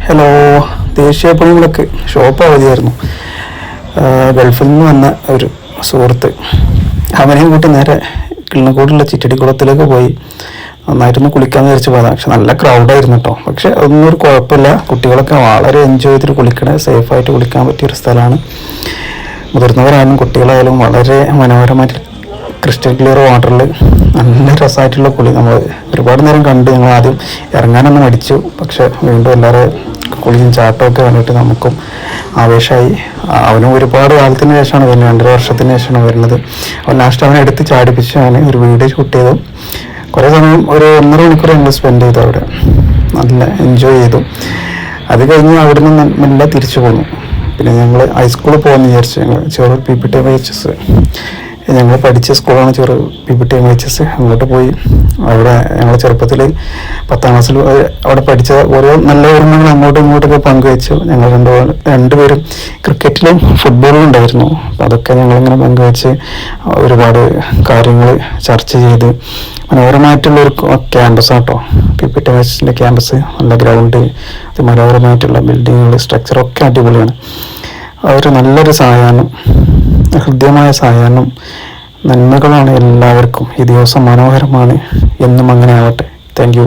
Hello, ദേശീയപ്പണികളൊക്കെ shop അവധിയായിരുന്നു. ഗൾഫിൽ നിന്ന് വന്ന ഒരു സുഹൃത്ത് അവനെയും കൂട്ടി നേരെ കിളിനക്കോടുള്ള ചിറ്റടിക്കുളത്തിലേക്ക് പോയി. നന്നായിട്ടൊന്ന് കുളിക്കാമെന്ന് വിചാരിച്ച് പോയതാണ്. പക്ഷെ നല്ല ക്രൗഡായിരുന്നു കേട്ടോ. പക്ഷെ അതൊന്നും ഒരു കുഴപ്പമില്ല. കുട്ടികളൊക്കെ വളരെ എൻജോയ് ചെയ്തിട്ട് കുളിക്കണേ, സേഫായിട്ട് കുളിക്കാൻ പറ്റിയൊരു സ്ഥലമാണ്. മുതിർന്നവരായാലും കുട്ടികളായാലും വളരെ മനോഹരമായിട്ട് ക്രിസ്റ്റൽ ക്ലിയർ വാട്ടറിൽ നല്ല രസമായിട്ടുള്ള കുളി നമ്മൾ ഒരുപാട് നേരം കണ്ട്. ഞങ്ങൾ ആദ്യം ഇറങ്ങാനൊന്ന് മടിച്ചു. പക്ഷെ വീണ്ടും എല്ലാവരും കുളിയും ചാട്ടമൊക്കെ കണ്ടിട്ട് നമുക്കും ആവേശമായി. അവനും ഒരുപാട് കാലത്തിന് ശേഷമാണ് വരുന്നത്, 2.5 വർഷത്തിന് ശേഷമാണ് വരുന്നത്. അവൻ ലാസ്റ്റ് അവനെ എടുത്ത് ചാടിപ്പിച്ച് അവന് ഒരു വീഡിയോ ഷൂട്ട് ചെയ്തു. കുറേ സമയം ഒരു 1.5 മണിക്കൂർ ഞങ്ങൾ സ്പെൻഡ് ചെയ്തു അവിടെ. നല്ല എൻജോയ് ചെയ്തു. അത് കഴിഞ്ഞ് അവിടെ നിന്ന് മെല്ലെ തിരിച്ചു പോന്നു. പിന്നെ ഞങ്ങൾ ഹൈസ്കൂളിൽ പോകുമെന്ന് വിചാരിച്ചു. ഞങ്ങൾ ചെറു PPTMHS ഞങ്ങൾ പഠിച്ച സ്കൂളാണ് ചെറു PPTMHS. അങ്ങോട്ട് പോയി. അവിടെ ഞങ്ങൾ ചെറുപ്പത്തിൽ 10ാം ക്ലാസ്സിൽ അവിടെ പഠിച്ച ഓരോ നല്ല ഓർമ്മകൾ അങ്ങോട്ടും ഇങ്ങോട്ടൊക്കെ പങ്കുവെച്ചു. ഞങ്ങൾ രണ്ടുപേരും ക്രിക്കറ്റിലും ഫുട്ബോളിലും ഉണ്ടായിരുന്നു. അപ്പോൾ അതൊക്കെ ഞങ്ങളിങ്ങനെ പങ്കുവെച്ച് ഒരുപാട് കാര്യങ്ങൾ ചർച്ച ചെയ്ത് മനോഹരമായിട്ടുള്ളൊരു ക്യാമ്പസാണ് കേട്ടോ PPTMHSൻ്റെ ക്യാമ്പസ്. നല്ല ഗ്രൗണ്ട്, മനോഹരമായിട്ടുള്ള ബിൽഡിങ്ങുകൾ, സ്ട്രക്ചറൊക്കെ അടിപൊളിയാണ്. ഒരു നല്ലൊരു സായാഹ്നം, ഹൃദ്യമായ സായാഹ്നം, നന്മകളാണ് എല്ലാവർക്കും. ഈ ദിവസം മനോഹരമാണ്. എന്നും അങ്ങനെ ആവട്ടെ. Thank you.